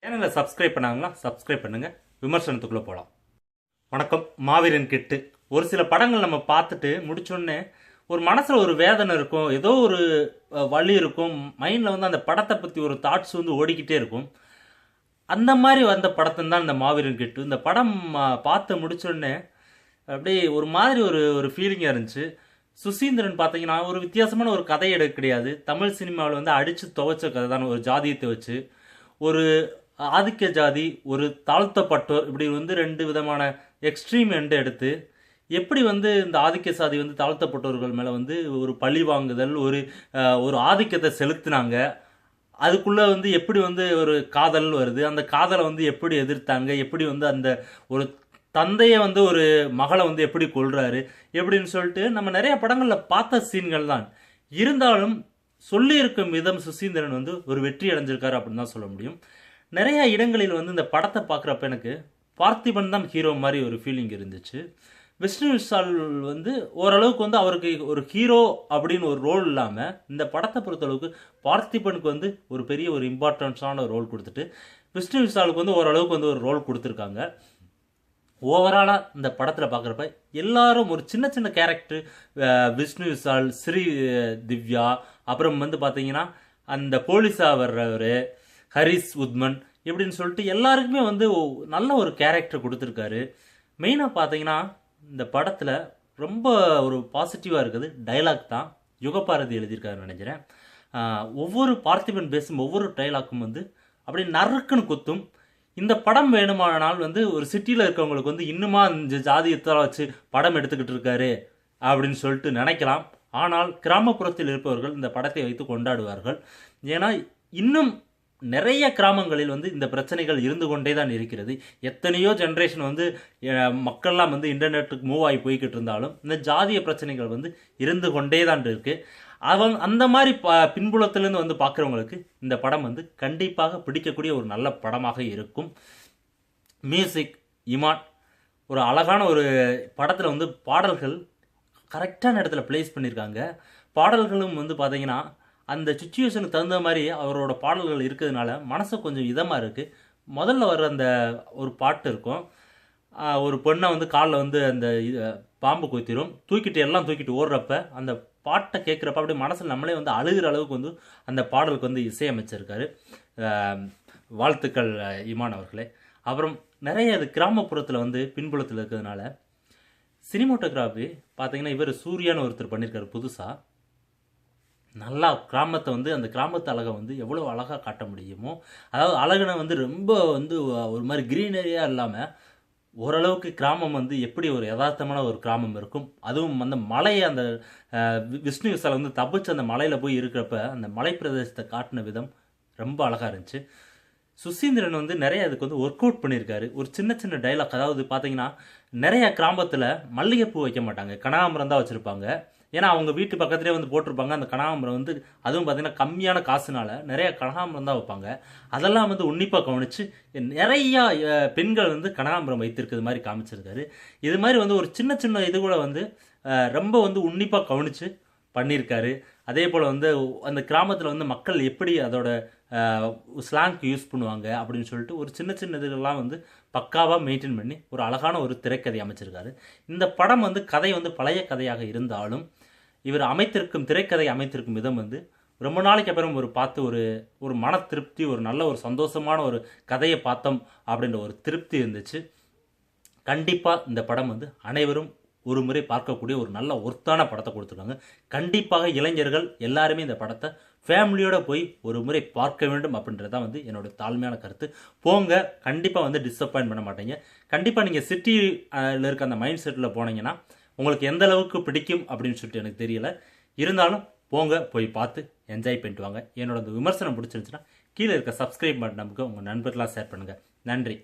சேனலை சப்ஸ்கிரைப் பண்ணாங்களா? சப்ஸ்கிரைப் பண்ணுங்க. விமர்சனத்துக்குள்ள போகலாம். வணக்கம். மாவீரன் கிட்டு ஒரு சில படங்கள் நம்ம பார்த்துட்டு முடிச்சோடனே ஒரு மனசுல ஒரு வேதனை இருக்கும், ஏதோ ஒரு வலி இருக்கும், மைண்ட்ல வந்து அந்த படத்தை பத்தி ஒரு தாட்ஸ் வந்து ஓடிக்கிட்டே இருக்கும். அந்த மாதிரி வந்த படத்தை தான் இந்த மாவீரன் கிட்டு. இந்த படம் பார்த்து முடிச்சோடனே அப்படியே ஒரு மாதிரி ஒரு ஒரு ஃபீலிங்காக இருந்துச்சு. சுசீந்திரன் பார்த்தீங்கன்னா ஒரு வித்தியாசமான ஒரு கதை எடுக்க கிடையாது. தமிழ் சினிமாவில் வந்து அடித்து துவைச்ச கதை தான். ஒரு ஜாதியத்தை வச்சு ஒரு ஆதிக்க ஜாதி, ஒரு தாழ்த்தப்பட்டோர், இப்படி வந்து ரெண்டு விதமான எக்ஸ்ட்ரீம் எண்டு எடுத்து எப்படி வந்து இந்த ஆதிக்க சாதி வந்து தாழ்த்தப்பட்டவர்கள் மேலே வந்து ஒரு பழி வாங்குதல், ஒரு ஒரு ஆதிக்கத்தை செலுத்தினாங்க. அதுக்குள்ளே வந்து எப்படி வந்து ஒரு காதல் வருது, அந்த காதலை வந்து எப்படி எதிர்த்தாங்க, எப்படி வந்து அந்த ஒரு தந்தையை வந்து ஒரு மகளை வந்து எப்படி கொள்றாரு எப்படின்னு சொல்லிட்டு நம்ம நிறைய படங்களில் பார்த்த சீன்கள் தான். இருந்தாலும் சொல்லியிருக்கும் விதம் சுசீந்திரன் வந்து ஒரு வெற்றி அடைஞ்சிருக்காரு அப்படின்னு தான் சொல்ல முடியும். நிறைய இடங்களில் வந்து இந்த படத்தை பார்க்குறப்ப எனக்கு பார்த்திபன் தான் ஹீரோ மாதிரி ஒரு ஃபீலிங் இருந்துச்சு. விஷ்ணு விஷால் வந்து ஓரளவுக்கு வந்து அவருக்கு ஒரு ஹீரோ அப்படின்னு ஒரு ரோல் இல்லாமல் இந்த படத்தை பொறுத்தளவுக்கு பார்த்திபனுக்கு வந்து ஒரு பெரிய ஒரு இம்பார்ட்டன்ஸான ரோல் கொடுத்துட்டு விஷ்ணு விஷாலுக்கு வந்து ஓரளவுக்கு வந்து ஒரு ரோல் கொடுத்துருக்காங்க. ஓவராலாக இந்த படத்தில் பார்க்குறப்ப எல்லாரும் ஒரு சின்ன சின்ன கேரக்டர், விஷ்ணு விஷால், ஸ்ரீ திவ்யா, அப்புறம் வந்து பார்த்தீங்கன்னா அந்த போலீஸாக வர்றவர் ஹரிஸ் உத்மன் இப்படின்னு சொல்லிட்டு எல்லாருக்குமே வந்து நல்ல ஒரு கேரக்டர் கொடுத்துருக்காரு. மெயினாக பார்த்தீங்கன்னா இந்த படத்தில் ரொம்ப ஒரு பாசிட்டிவாக இருக்குது டைலாக் தான். யுகபாரதி எழுதியிருக்காருன்னு நினைக்கிறேன். ஒவ்வொரு பார்த்திபன் பேசும் ஒவ்வொரு டைலாக்கும் வந்து அப்படி நறுக்குன்னு குத்தும். இந்த படம் வேணுமானால் வந்து ஒரு சிட்டியில் இருக்கவங்களுக்கு வந்து இன்னுமா இந்த ஜாதியத்தால் வச்சு படம் எடுத்துக்கிட்டு இருக்காரு அப்படின்னு சொல்லிட்டு நினைக்கலாம். ஆனால் கிராமப்புறத்தில் இருப்பவர்கள் இந்த படத்தை வைத்து கொண்டாடுவார்கள். ஏன்னா இன்னும் நிறைய கிராமங்களில் வந்து இந்த பிரச்சனைகள் இருந்து கொண்டே தான் இருக்கிறது. எத்தனையோ ஜென்ரேஷன் வந்து மக்கள்லாம் வந்து இன்டர்நெட்டுக்கு மூவ் ஆகி போய்கிட்டு இருந்தாலும் இந்த ஜாதிய பிரச்சனைகள் வந்து இருந்து கொண்டே தான் இருக்கு. அந்த மாதிரி பின்புலத்திலேருந்து வந்து பார்க்குறவங்களுக்கு இந்த படம் வந்து கண்டிப்பாக பிடிக்கக்கூடிய ஒரு நல்ல படமாக இருக்கும். மியூசிக் இமான் ஒரு அழகான ஒரு படத்தில் வந்து பாடல்கள் கரெக்டான இடத்துல பிளேஸ் பண்ணியிருக்காங்க. பாடல்களும் வந்து பார்த்தீங்கன்னா அந்த சுச்சுவேஷனுக்கு தகுந்த மாதிரி அவரோட பாடல்கள் இருக்கிறதுனால மனசு கொஞ்சம் இதமாக இருக்குது. முதல்ல வர்ற அந்த ஒரு பாட்டு இருக்கும், ஒரு பெண்ணை வந்து காலில் வந்து அந்த பாம்பு கொத்திரும், எல்லாம் தூக்கிட்டு ஓடுறப்ப அந்த பாட்டை கேட்குறப்ப அப்படியே மனசில் நம்மளே வந்து அழுகிற அளவுக்கு வந்து அந்த பாடலுக்கு வந்து இசையமைச்சிருக்காரு. வாழ்த்துக்கள் இமான் அவர்களே. அப்புறம் நிறைய அது கிராமப்புறத்தில் வந்து பின்புலத்தில் இருக்கிறதுனால சினிமோட்டோகிராஃபி பார்த்தீங்கன்னா இவர் சூர்யான்னு ஒருத்தர் பண்ணியிருக்காரு புதுசாக. நல்லா கிராமத்தை வந்து அந்த கிராமத்து அழகை வந்து எவ்வளோ அழகாக காட்ட முடியுமோ, அதாவது அழகுனை வந்து ரொம்ப வந்து ஒரு மாதிரி க்ரீனரியாக இல்லாமல் ஓரளவுக்கு கிராமம் வந்து எப்படி ஒரு யதார்த்தமான ஒரு கிராமம் இருக்கும், அதுவும் அந்த மலையை அந்த விஷ்ணு விஷால் வந்து தப்பிச்சு அந்த மலையில் போய் இருக்கிறப்ப அந்த மலை பிரதேசத்தை காட்டின விதம் ரொம்ப அழகாக இருந்துச்சு. சுசீந்திரன் வந்து நிறைய அதுக்கு வந்து ஒர்க் அவுட் பண்ணியிருக்காரு. ஒரு சின்ன சின்ன டைலாக், அதாவது பார்த்தீங்கன்னா நிறைய கிராமத்தில் மல்லிகைப்பூ வைக்க மாட்டாங்க, கனகாம்பரம் தான் வச்சுருப்பாங்க. ஏன்னா அவங்க வீட்டு பக்கத்துலேயே வந்து போட்டிருப்பாங்க. அந்த கனகாம்பரம் வந்து அதுவும் பார்த்திங்கன்னா கம்மியான காசுனால நிறைய கனகாம்பரம் தான் வைப்பாங்க. அதெல்லாம் வந்து உன்னிப்பாக கவனித்து நிறையா பெண்கள் வந்து கனகாம்பரம் வைத்திருக்கிறது மாதிரி காமிச்சிருக்காரு. இது மாதிரி வந்து ஒரு சின்ன சின்ன இது கூட வந்து ரொம்ப வந்து உன்னிப்பாக கவனித்து பண்ணியிருக்காரு. அதே போல் வந்து அந்த கிராமத்தில் வந்து மக்கள் எப்படி அதோட ஸ்லாங்க்கு யூஸ் பண்ணுவாங்க அப்படின்னு சொல்லிட்டு ஒரு சின்ன சின்ன இதுகள்லாம் வந்து பக்காவாக மெயின்டைன் பண்ணி ஒரு அழகான ஒரு திரைக்கதை அமைச்சிருக்காரு. இந்த படம் வந்து கதை வந்து பழைய கதையாக இருந்தாலும் இவர் அமைத்திருக்கும் திரைக்கதை அமைத்திருக்கும் விதம் வந்து ரொம்ப நாளைக்கு அப்புறம் ஒரு பார்த்து ஒரு ஒரு மன திருப்தி, ஒரு நல்ல ஒரு சந்தோஷமான ஒரு கதையை பார்த்தோம் அப்படின்ற ஒரு திருப்தி இருந்துச்சு. கண்டிப்பாக இந்த படம் வந்து அனைவரும் ஒரு முறை பார்க்கக்கூடிய ஒரு நல்ல ஒர்த்தான படத்தை கொடுத்துருக்காங்க. கண்டிப்பாக இளைஞர்கள் எல்லாருமே இந்த படத்தை ஃபேமிலியோட போய் ஒரு முறை பார்க்க வேண்டும் அப்படின்றது தான் வந்து என்னோட தாழ்மையான கருத்து. போங்க, கண்டிப்பாக வந்து டிஸப்பாயின்ட் பண்ண மாட்டீங்க. கண்டிப்பாக நீங்கள் சிட்டியில் இருக்க அந்த மைண்ட் செட்டில் போனீங்கன்னா உங்களுக்கு எந்த அளவுக்கு பிடிக்கும் அப்படின்னு சொல்லிட்டு எனக்கு தெரியல. இருந்தாலும் போங்க, போய் பார்த்து என்ஜாய் பண்ணிட்டு வாங்க. என்னோட அந்த விமர்சனம் பிடிச்சிருந்துச்சுன்னா கீழே இருக்க சப்ஸ்கிரைப் பட்டன் நமக்கு உங்கள் நண்பர்களாக ஷேர் பண்ணுங்கள். நன்றி.